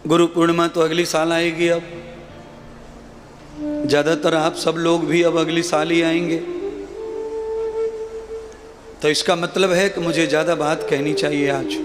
गुरु पूर्णिमा तो अगली साल आएगी। अब ज़्यादातर आप सब लोग भी अब अगली साल ही आएंगे, तो इसका मतलब है कि मुझे ज़्यादा बात कहनी चाहिए आज।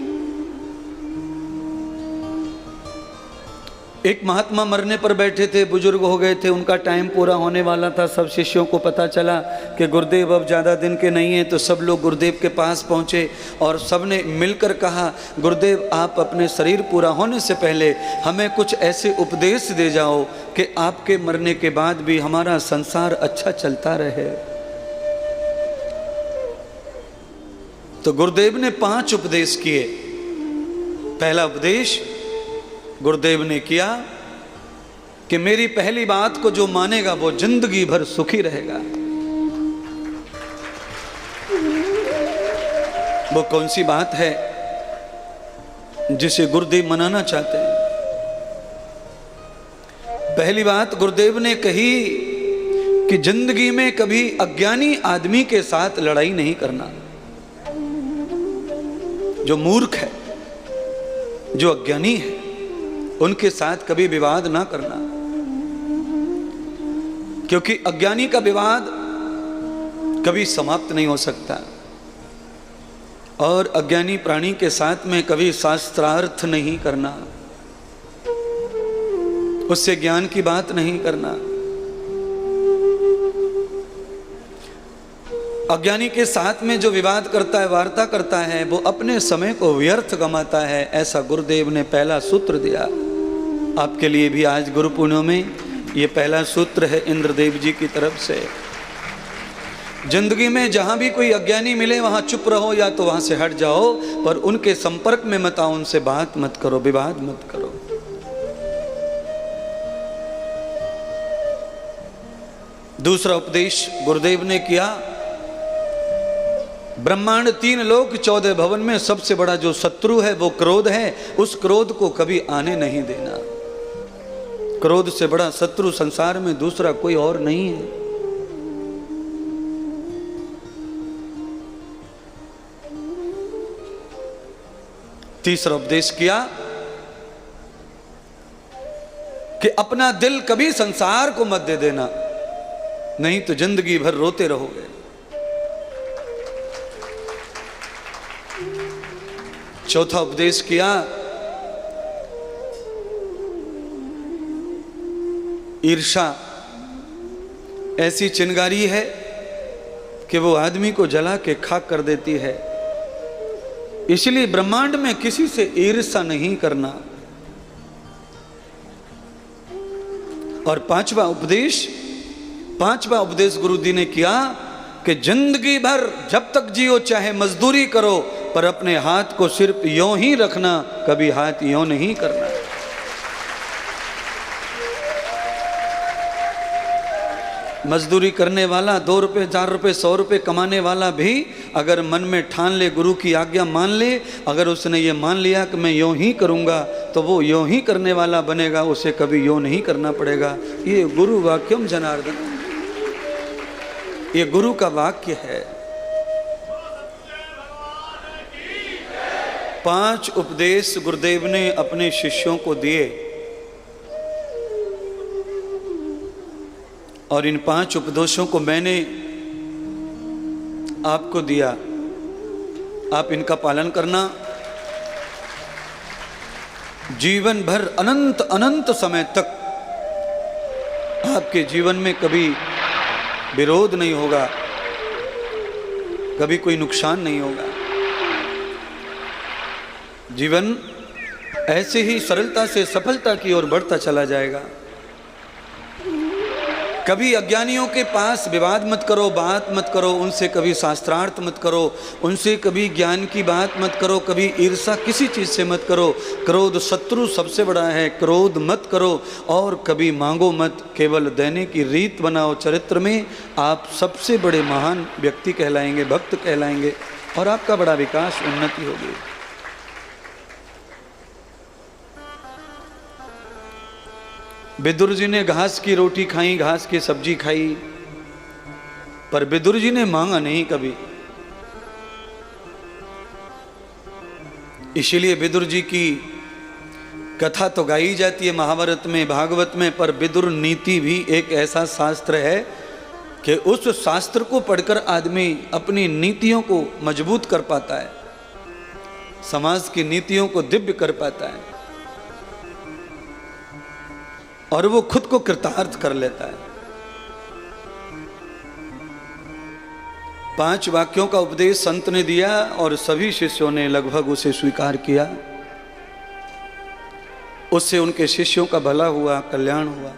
एक महात्मा मरने पर बैठे थे, बुजुर्ग हो गए थे, उनका टाइम पूरा होने वाला था। सब शिष्यों को पता चला कि गुरुदेव अब ज़्यादा दिन के नहीं हैं, तो सब लोग गुरुदेव के पास पहुँचे और सब ने मिलकर कहा, गुरुदेव आप अपने शरीर पूरा होने से पहले हमें कुछ ऐसे उपदेश दे जाओ कि आपके मरने के बाद भी हमारा संसार अच्छा चलता रहे। तो गुरुदेव ने 5 उपदेश किए। पहला उपदेश गुरुदेव ने किया कि मेरी पहली बात को जो मानेगा वो जिंदगी भर सुखी रहेगा। वो कौन सी बात है जिसे गुरुदेव मनाना चाहते हैं? पहली बात गुरुदेव ने कही कि जिंदगी में कभी अज्ञानी आदमी के साथ लड़ाई नहीं करना। जो मूर्ख है, जो अज्ञानी है, उनके साथ कभी विवाद ना करना, क्योंकि अज्ञानी का विवाद कभी समाप्त नहीं हो सकता। और अज्ञानी प्राणी के साथ में कभी शास्त्रार्थ नहीं करना, उससे ज्ञान की बात नहीं करना। अज्ञानी के साथ में जो विवाद करता है, वार्ता करता है, वो अपने समय को व्यर्थ गमाता है। ऐसा गुरुदेव ने पहला सूत्र दिया। आपके लिए भी आज गुरु पूर्णिमा में ये पहला सूत्र है इंद्रदेव जी की तरफ से। जिंदगी में जहां भी कोई अज्ञानी मिले वहां चुप रहो, या तो वहां से हट जाओ, पर उनके संपर्क में मत आओ, उनसे बात मत करो, विवाद मत करो। दूसरा उपदेश गुरुदेव ने किया, ब्रह्मांड 3 लोक 14 भवन में सबसे बड़ा जो शत्रु है वो क्रोध है। उस क्रोध को कभी आने नहीं देना। क्रोध से बड़ा शत्रु संसार में दूसरा कोई और नहीं है। तीसरा उपदेश किया कि अपना दिल कभी संसार को मत दे देना, नहीं तो जिंदगी भर रोते रहोगे। चौथा उपदेश किया, ईर्षा ऐसी चिंगारी है कि वो आदमी को जला के खाक कर देती है। इसलिए ब्रह्मांड में किसी से ईर्षा नहीं करना। और पांचवा उपदेश गुरु जी ने किया कि जिंदगी भर जब तक जियो चाहे मजदूरी करो, पर अपने हाथ को सिर्फ यों ही रखना, कभी हाथ यों नहीं करना। मजदूरी करने वाला 2 रुपए 4 रुपए 100 रुपए कमाने वाला भी अगर मन में ठान ले, गुरु की आज्ञा मान ले, अगर उसने ये मान लिया कि मैं यों ही करूँगा, तो वो यों ही करने वाला बनेगा, उसे कभी यों नहीं करना पड़ेगा। ये गुरु वाक्यम जनार्दन, ये गुरु का वाक्य है। 5 उपदेश गुरुदेव ने अपने शिष्यों को दिए, और इन 5 उपदेशों को मैंने आपको दिया। आप इनका पालन करना। जीवन भर अनंत अनंत समय तक आपके जीवन में कभी विरोध नहीं होगा, कभी कोई नुकसान नहीं होगा। जीवन ऐसे ही सरलता से सफलता की ओर बढ़ता चला जाएगा। कभी अज्ञानियों के पास विवाद मत करो, बात मत करो, उनसे कभी शास्त्रार्थ मत करो, उनसे कभी ज्ञान की बात मत करो, कभी ईर्षा किसी चीज़ से मत करो। क्रोध शत्रु सबसे बड़ा है, क्रोध मत करो। और कभी मांगो मत, केवल देने की रीत बनाओ। चरित्र में आप सबसे बड़े महान व्यक्ति कहलाएंगे, भक्त कहलाएंगे, और आपका बड़ा विकास उन्नति होगी। विदुर जी ने घास की रोटी खाई, घास की सब्जी खाई, पर विदुर जी ने मांगा नहीं कभी। इसीलिए विदुर जी की कथा तो गाई जाती है महाभारत में, भागवत में, पर विदुर नीति भी एक ऐसा शास्त्र है कि उस शास्त्र को पढ़कर आदमी अपनी नीतियों को मजबूत कर पाता है, समाज की नीतियों को दिव्य कर पाता है और वो खुद को कृतार्थ कर लेता है। 5 वाक्यों का उपदेश संत ने दिया और सभी शिष्यों ने लगभग उसे स्वीकार किया। उससे उनके शिष्यों का भला हुआ, कल्याण हुआ।